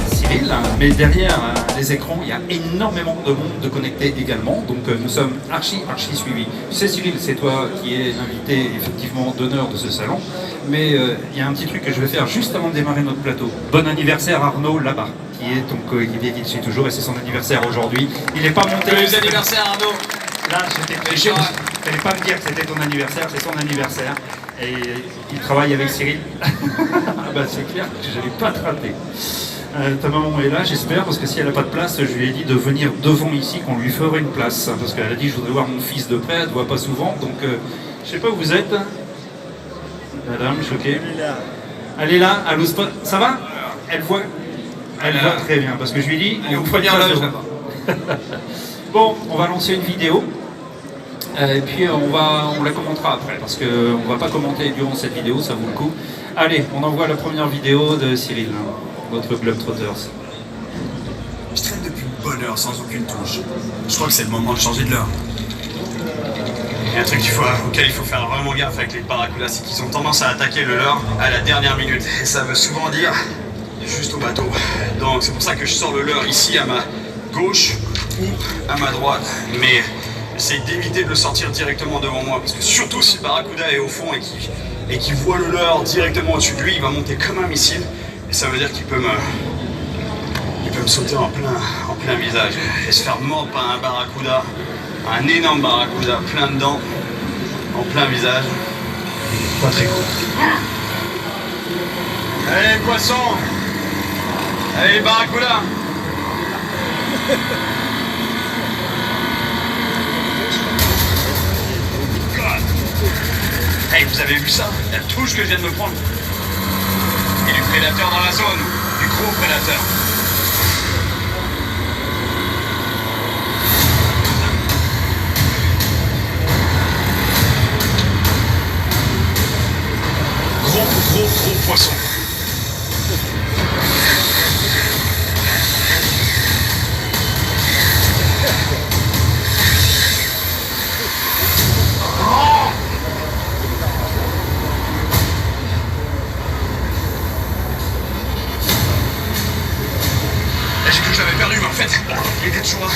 Cyril, mais derrière les écrans, il y a énormément de monde de connectés également, donc nous sommes archi suivis. Tu sais Cyril, c'est toi qui es l'invité effectivement d'honneur de ce salon, mais il y a un petit truc que je vais faire juste avant de démarrer notre plateau. Bon anniversaire Arnaud là-bas, qui est ton coéquipier qui te suit toujours, et c'est son anniversaire aujourd'hui. Il n'est pas monté. Joyeux anniversaire Arnaud. Là, je n'allais pas me dire que c'était ton anniversaire, c'est son anniversaire. Et il travaille avec Cyril. Ah bah c'est clair que je n'allais pas te rater. Ta maman est là, j'espère, parce que si elle n'a pas de place, je lui ai dit de venir devant ici, qu'on lui ferait une place. Parce qu'elle a dit, je voudrais voir mon fils de près, elle ne voit pas souvent, donc je sais pas où vous êtes. Madame, choquée. Elle est là, allô, spot. Ça va? Elle voit très bien, parce que je lui ai dit, on vous ferait bien l'âge là-bas. Bon, on va lancer une vidéo. Et puis on la commentera après, parce qu'on ne va pas commenter durant cette vidéo, ça vaut le coup. Allez, on envoie la première vidéo de Cyril, votre Globetrotters. Je traîne depuis une bonne heure sans aucune touche. Je crois que c'est le moment de changer de l'heure. Il y a un truc auquel il faut faire vraiment gaffe avec les barracudas, c'est qu'ils ont tendance à attaquer le leurre à la dernière minute. Et ça veut souvent dire juste au bateau. Donc c'est pour ça que je sors le leurre ici à ma gauche ou à ma droite. Mais j'essaie d'éviter de le sortir directement devant moi, parce que surtout si le barracuda est au fond et qu'il voit le leurre directement au-dessus de lui, il va monter comme un missile, et ça veut dire qu'il peut me sauter en plein visage, et se faire mordre par un barracuda, un énorme barracuda, plein de dents, en plein visage. Pas très cool. Allez poisson, allez barracuda. Hey, vous avez vu ça? La touche que je viens de me prendre. Il y a du prédateur dans la zone. Du gros prédateur. Gros poisson. J'ai cru que je l'avais perdu, mais en fait, il était toujours là.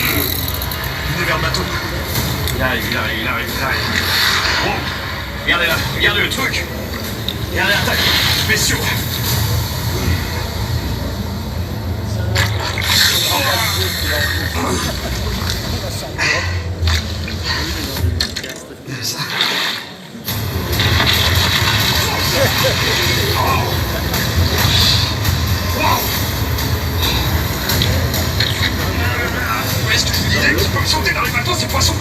Il est vers le bateau. Il arrive. Bon, regardez là, regardez le truc. Regardez l'attaque. Spéciaux. Ça. Est-ce que je vous disais qu'ils peuvent sauter dans les bateaux, ces poissons?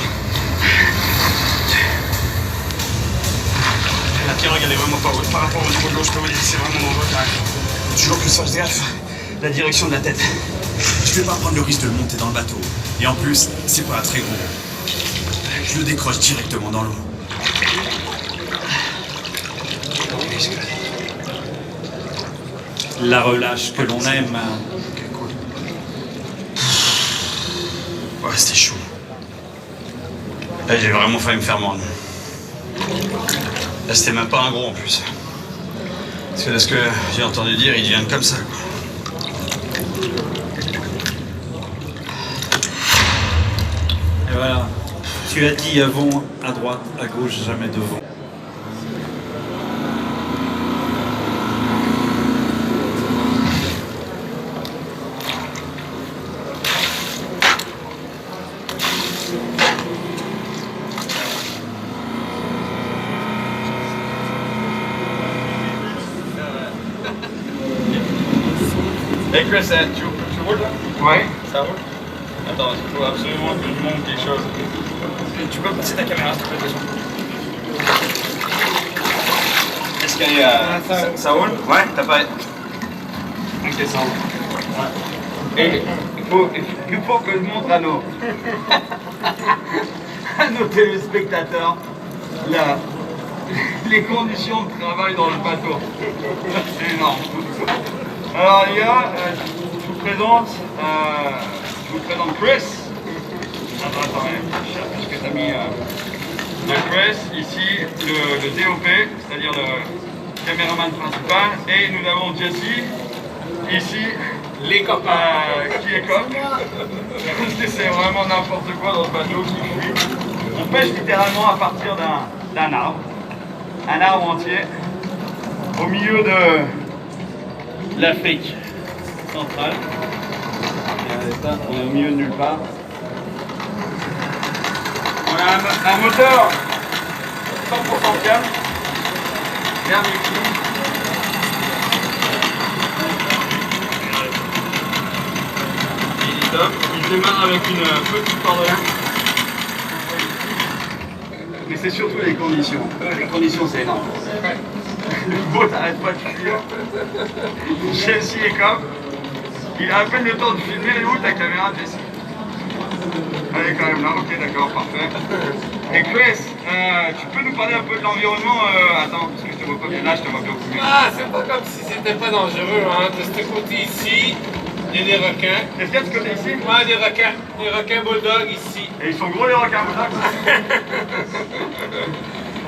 La pirogue, elle est vraiment pas haute. Par rapport au niveau de l'eau, je peux vous dire que c'est vraiment dangereux. Faut toujours que je fasse gaffe. La direction de la tête. Je vais pas prendre le risque de le monter dans le bateau. Et en plus, c'est pas très gros. Je le décroche directement dans l'eau. La relâche que l'on aime. Ok, cool. Ouais, c'était chaud. Là, j'ai vraiment failli me faire mordre. Là, c'était même pas un gros en plus. Parce que de ce que j'ai entendu dire, ils deviennent comme ça, quoi. Et voilà. Tu as dit avant, à droite, à gauche, jamais devant. Hey Chris, tu roules là? Ouais. Ça roule? Attends, il faut absolument que je monte quelque chose. Tu peux passer ta caméra s'il te plaît? Est-ce qu'il y a... ça roule? Ouais, t'as pas... Ok, ça roule. Ouais. Et il faut que je montre à nos téléspectateurs les conditions de travail dans le bateau. C'est énorme. Alors les gars, je vous présente Chris. Attends, puisque t'as mis Chris, ici le DOP, c'est-à-dire le caméraman principal, et nous avons Jesse, ici Les copains. Qui est comme. C'est vraiment n'importe quoi dans ce bateau qui fuit. On pêche littéralement à partir d'un arbre. Un arbre entier. Au milieu de l'Afrique centrale. On est au milieu de nulle part. On a un moteur 100% calme. Bien écrit. Il est top. Il démarre avec une petite corde. Mais c'est surtout les conditions. Les conditions, c'est énorme. Le boat n'arrête pas de fuir. Chelsea est comme. Il a à peine le temps de filmer. Elle est où ta caméra, Jessie? Elle est quand même là, ok, d'accord, parfait. Et Chris, tu peux nous parler un peu de l'environnement attends, parce que je te vois pas bien là, je te vois bien beaucoup mieux. Ah, c'est pas comme si c'était pas dangereux, hein. De ce côté ici, il y a des requins. Qu'est-ce qu'il y a de ce côté ici? Ouais, des requins bulldogs ici. Et ils sont gros les requins bulldogs.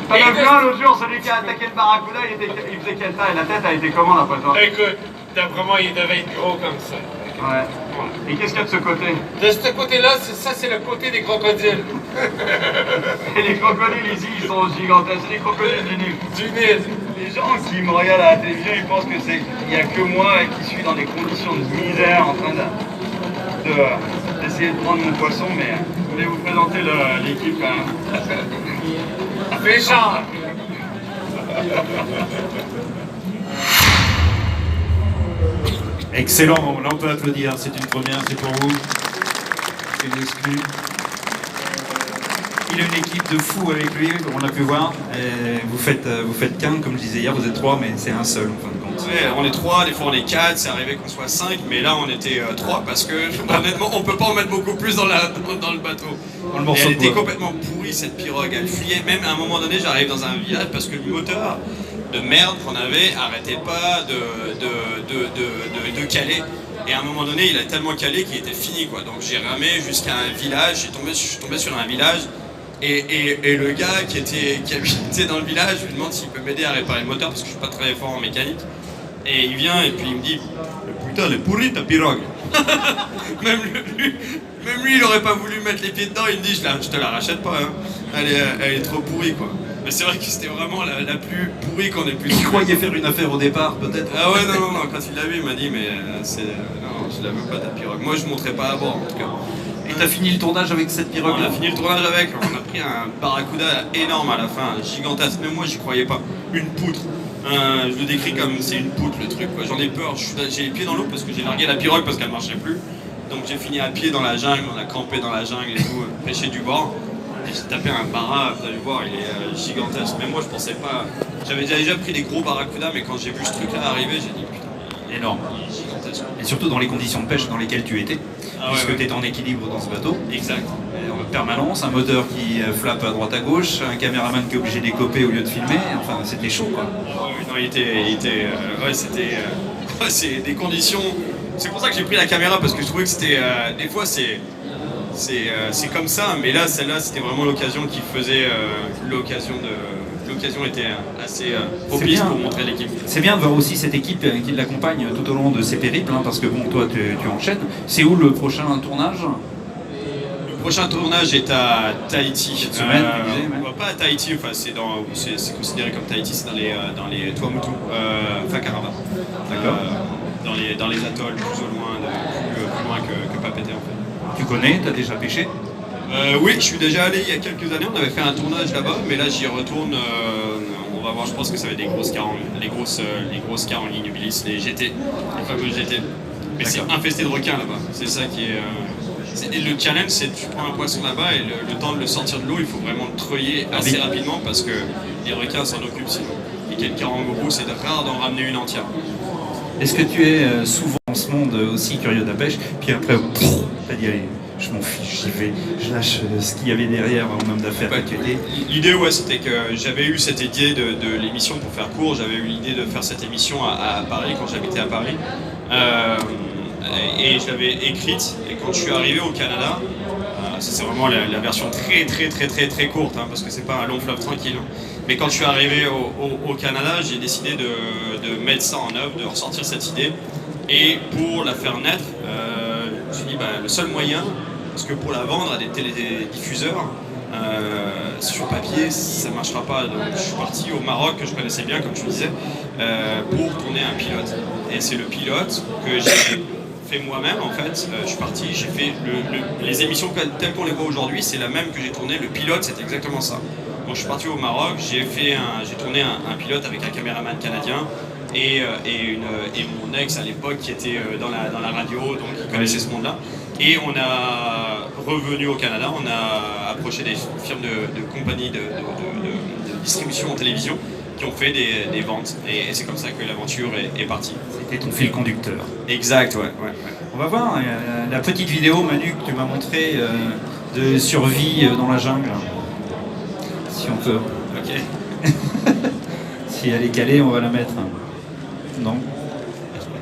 T'en as vu un l'autre jour, celui qui a attaqué le barracuda, il faisait quelle taille? La tête a été comment d'après toi? Écoute, d'après moi, il devait être gros comme ça. Ouais. Et qu'est-ce qu'il y a de ce côté? De ce côté-là, c'est le côté des crocodiles. Et les crocodiles ici, ils sont gigantesques, les crocodiles du Nil. Du Nil. Les gens qui me regardent à la télévision, ils pensent que il n'y a que moi qui suis dans des conditions de misère en train d'essayer de prendre mon poisson, mais je voulais vous présenter l'équipe quand même. Méchant. Excellent, là on peut applaudir, c'est une première, c'est pour vous. C'est une exclue. Il a une équipe de fous avec lui, on a pu voir. Et vous faites qu'un, comme je disais hier, vous êtes 3, mais c'est un seul en fin de compte. Ouais, on est 3, des fois on est 4, c'est arrivé qu'on soit 5, mais là on était 3 parce que honnêtement on peut pas en mettre beaucoup plus dans le bateau. Dans le Et morceau elle de était bois. complètement pourrie cette pirogue, elle fuyait, même à un moment donné j'arrive dans un village parce que le moteur de merde qu'on avait arrêtait pas de caler. Et à un moment donné il a tellement calé qu'il était fini quoi. Donc j'ai ramé jusqu'à un village, je suis tombé sur un village. Et le gars qui habitait dans le village, je lui demande s'il peut m'aider à réparer le moteur parce que je suis pas très fort en mécanique. Et il vient et puis il me dit putain, elle est pourrie ta pirogue. même lui, il aurait pas voulu mettre les pieds dedans. Il me dit je te la rachète pas, hein. Elle est trop pourrie quoi. Mais c'est vrai que c'était vraiment la plus pourrie qu'on ait pu. Il croyait faire une affaire au départ, peut-être. Ah ouais, non, quand il l'a vu, il m'a dit mais non, je la veux pas ta pirogue. Moi je monterai pas à bord en tout cas. Et t'as fini le tournage avec cette pirogue? On a fini le tournage avec, on a pris un barracuda énorme à la fin, gigantesque, même moi j'y croyais pas, une poutre. Je le décris comme c'est une poutre le truc quoi, j'en ai peur, j'ai les pieds dans l'eau parce que j'ai largué la pirogue parce qu'elle marchait plus. Donc j'ai fini à pied dans la jungle, on a campé dans la jungle et tout, pêché du bord. Et j'ai tapé un barra, vous allez voir, il est gigantesque. Mais moi je pensais pas, j'avais déjà pris des gros barracudas mais quand j'ai vu ce truc là arriver, j'ai dit putain, énorme. il est gigantesque. Et surtout dans les conditions de pêche dans lesquelles tu étais. Puisque ouais. tu es en équilibre dans ce bateau. Exact. En permanence, un moteur qui flappe à droite à gauche, un caméraman qui est obligé d'écoper au lieu de filmer, enfin c'était chaud quoi. Non, ouais, c'était c'est des conditions. C'est pour ça que j'ai pris la caméra parce que je trouvais que c'était des fois c'est comme ça, mais là celle-là c'était vraiment l'occasion qui faisait l'occasion était assez propice pour montrer l'équipe. C'est bien de voir aussi cette équipe qui l'accompagne tout au long de ses périples, hein, parce que bon, toi tu enchaînes. C'est où le prochain tournage? Le prochain tournage est à Tahiti. Cette semaine, tu disais, ouais. Pas à Tahiti, enfin c'est considéré comme Tahiti, c'est dans les Tuamotu, Whakaara. D'accord. Dans les atolls plus loin que Papeete en fait. Tu connais, tu as déjà pêché? Oui, je suis déjà allé il y a quelques années, on avait fait un tournage là-bas, mais là j'y retourne, on va voir, je pense que ça va être des grosses carres, les grosses carres en ligne bilice, les GT, les fameux GT. Mais c'est infesté de requins là-bas, c'est ça qui est... le challenge c'est que tu prends un poisson là-bas et le temps de le sortir de l'eau, il faut vraiment le treuiller assez rapidement parce que les requins s'en occupent sinon. Et quel kangourou, c'est rare d'en ramener une entière. Est-ce que tu es souvent dans ce monde aussi curieux de la pêche, puis après, t'as dit allez, je m'en fiche, j'y vais, je lâche ce qu'il y avait derrière en homme d'affaires. L'idée, ouais, c'était que j'avais eu cette idée de l'émission pour faire court, j'avais eu l'idée de faire cette émission à Paris quand j'habitais à Paris. Et je l'avais écrite, et quand je suis arrivé au Canada, c'est vraiment la version très courte, hein, parce que c'est pas un long fleuve tranquille. Hein. Mais quand je suis arrivé au Canada, j'ai décidé de mettre ça en œuvre, de ressortir cette idée. Et pour la faire naître, je me suis dit le seul moyen, parce que pour la vendre à des télédiffuseurs, sur papier ça ne marchera pas. Donc je suis parti au Maroc, que je connaissais bien comme je disais, pour tourner un pilote. Et c'est le pilote que j'ai fait moi-même en fait. Je suis parti, j'ai fait les émissions telles qu'on les voit aujourd'hui, c'est la même que j'ai tourné. Le pilote, c'est exactement ça. Donc je suis parti au Maroc, j'ai tourné un pilote avec un caméraman canadien et mon ex à l'époque qui était dans la radio, donc il connaissait ce monde-là. Et on a revenu au Canada, on a approché des firmes de compagnies de distribution en télévision qui ont fait des ventes. Et c'est comme ça que l'aventure est partie. C'était ton fil conducteur. Exact, ouais. On va voir la petite vidéo, Manu, que tu m'as montrée de survie dans la jungle. Si on peut. Ok. Si elle est calée, on va la mettre. Non.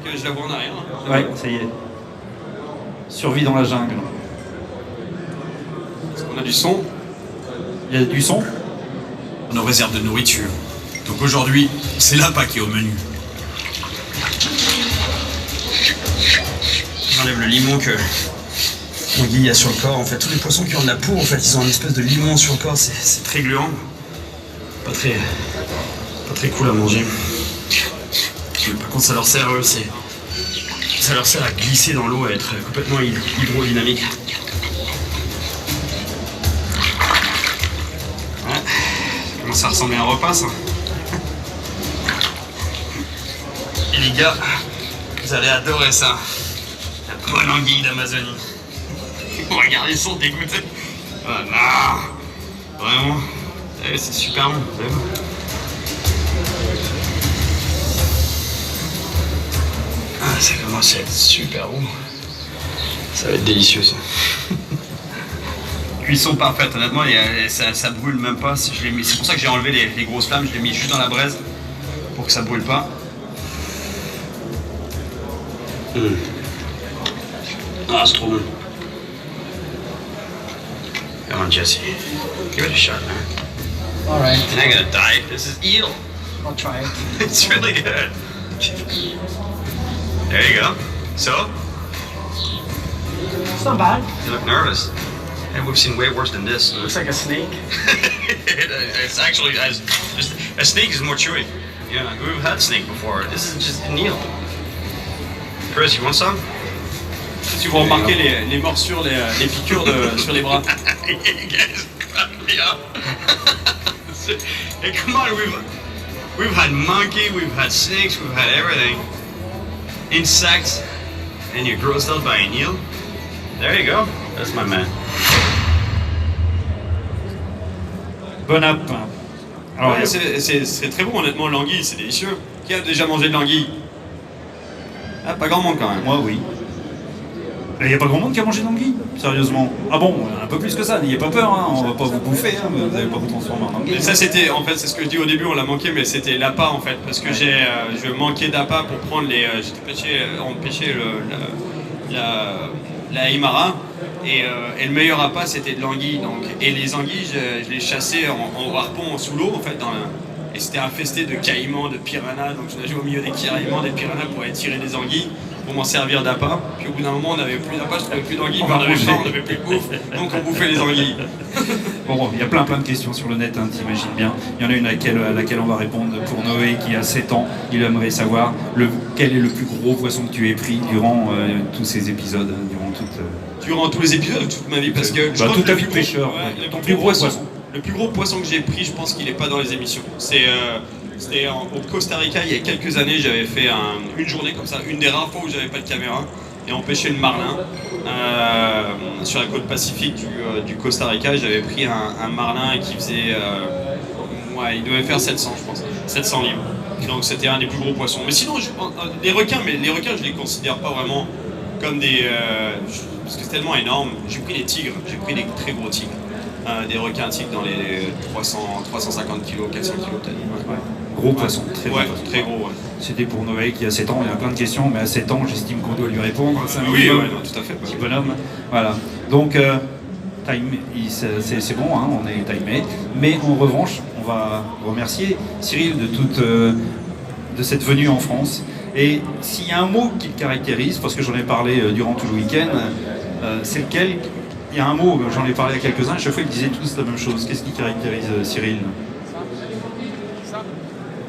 Que je la vois en arrière. Ouais, ça y est. Survie dans la jungle. Est-ce qu'on a du son? Il y a du son? Nos réserves de nourriture. Donc aujourd'hui, c'est l'appât qui est au menu. J'enlève le limon que Guy a sur le corps. En fait, tous les poissons qui ont de la peau, en fait, ils ont une espèce de limon sur le corps. C'est très gluant. Pas très cool à manger. Mais par contre, ça leur sert, eux, ça leur sert à glisser dans l'eau, à être complètement hydrodynamique. Ouais. Ça commence à ressembler à un repas, ça. Et les gars, vous allez adorer ça. La bonne anguille d'Amazonie. Regardez, ils sont dégoûtés. Voilà. Vraiment. C'est super bon. Vous savez. Ah, ça commence à être super bon. Ça va être délicieux, ça. Cuisson parfaite, honnêtement, ça brûle même pas. C'est pour ça que j'ai enlevé les grosses flammes, je l'ai mis juste dans la braise pour que ça brûle pas. Ah, c'est trop bon. Come on, Jesse. Give it a shot, man. Alright, You're not gonna die. This is eel. I'll try it. It's really good. There you go. So, It's not bad. you look nervous. And we've seen way worse than this. Looks like a snake. It's actually, a snake is more chewy. Yeah, we've had snake before. This is just an eel. Chris, you want some? Si vous remarquez les morsures, les piqûres sur les bras. You guys crack me up. Hey, come on, we've had monkey, we've had snakes, we've had everything. Insects, and you're grossed out by an eel. There you go. That's my man. Bon app. Alors, Ouais, c'est très bon, honnêtement, l'anguille, c'est délicieux. Qui a déjà mangé de l'anguille? Ah, pas grand monde quand même. moi, oui. Il n'y a pas grand monde qui a mangé d'anguille, sérieusement. Ah bon, un peu plus que ça, n'ayez pas peur, hein, on va pas vous bouffer, hein, vous n'allez pas vous transformer en anguille. Mais ça c'était, en fait, c'est ce que je dis au début, on l'a manqué, mais c'était l'appât en fait, parce que je manquais d'appât pour prendre les, on pêchait la Aymara, et le meilleur appât c'était de l'anguille, donc, et les anguilles, je les chassais en harpon sous l'eau, en fait, et c'était infesté de caïmans, de piranhas, donc je nageais au milieu des caïmans, des piranhas pour aller tirer des anguilles, pour m'en servir d'appât. Puis au bout d'un moment, on n'avait plus d'appât, je trouvais plus d'anguilles, on n'avait faim, on n'avait plus de bouffe, donc on bouffait les anguilles. Bon, il y a plein de questions sur le net, hein, t'imagines bien. Il y en a une à laquelle on va répondre pour Noé qui a 7 ans. Il aimerait savoir quel est le plus gros poisson que tu aies pris durant tous ces épisodes, Durant tous les épisodes, toute ma vie, parce que je crois toute que ta le vie de plus gros- pêcheur, ouais, ouais. le Ton plus plus gros gros poisson. poisson. Le plus gros poisson que j'ai pris, je pense qu'il n'est pas dans les émissions. C'était au Costa Rica, il y a quelques années, j'avais fait une journée comme ça, une des rares fois où j'avais pas de caméra, et on pêchait le marlin sur la côte pacifique du Costa Rica. J'avais pris un marlin qui faisait, il devait faire 700, je pense, 700 livres. Donc c'était un des plus gros poissons. Mais sinon, les requins, je les considère pas vraiment comme des, parce que c'est tellement énorme. J'ai pris des tigres, j'ai pris des très gros tigres. Des requins tigres dans les 350 kg, 400 kg peut-être. Ouais. Gros poisson, très gros Ouais, poisson. très gros, ouais. C'était pour Noé qui a 7 ans, il y a plein de questions, mais à 7 ans, j'estime qu'on doit lui répondre. C'est un Oui, minimum. ouais, non, tout à fait. Petit bonhomme. Voilà. Donc, c'est bon, hein, on est timé. Mais en revanche, on va remercier Cyril de cette venue en France. Et s'il y a un mot qui le caractérise, parce que j'en ai parlé durant tout le week-end, c'est lequel? Il y a un mot, j'en ai parlé à quelques-uns, à chaque fois ils disaient tous la même chose. Qu'est-ce qui caractérise Cyril?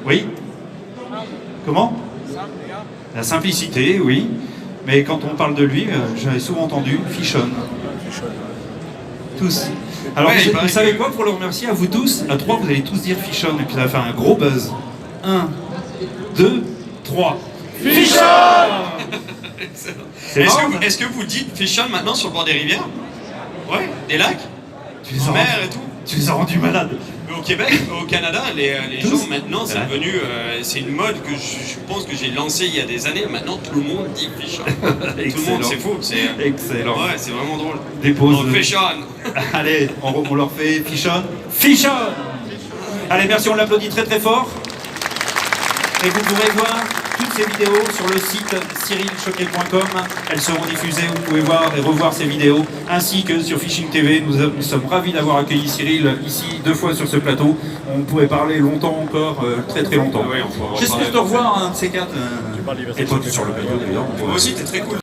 Oui? Comment? La simplicité, oui. Mais quand on parle de lui, j'avais souvent entendu Fichon. Tous. Alors Ouais, vous savez quoi, pour le remercier, à vous tous, à 3, vous allez tous dire Fichon, et puis ça va faire un gros buzz. 1, 2, 3. Fichon! Est-ce que vous dites Fichon maintenant sur le bord des rivières? Ouais, des lacs? Tu les En as mer rendus- et tout? Tu les as rendus malades. Mais au Québec, au Canada, les Tous. gens maintenant, c'est Ouais. devenu, c'est une mode que je pense que j'ai lancée il y a des années. Maintenant, tout le monde dit Fichon. Tout le monde, c'est fou. C'est Excellent. ouais, c'est vraiment drôle. Dépose. Donc, Fichon. Allez, on leur fait Fichon. Fichon! Allez, merci, on l'applaudit très très fort. Et vous pourrez voir toutes ces vidéos sur le site cyrilchoquel.com. Elles seront diffusées, vous pouvez voir et revoir ces vidéos, ainsi que sur Fishing TV. Nous sommes ravis d'avoir accueilli Cyril ici 2 fois sur ce plateau. On pourrait parler longtemps encore, très très longtemps. Ouais, on pourra J'espère reparler. te revoir, un de ces quatre. Et toi, tu es sur le plateau, évidemment. Moi aussi, t'es très cool.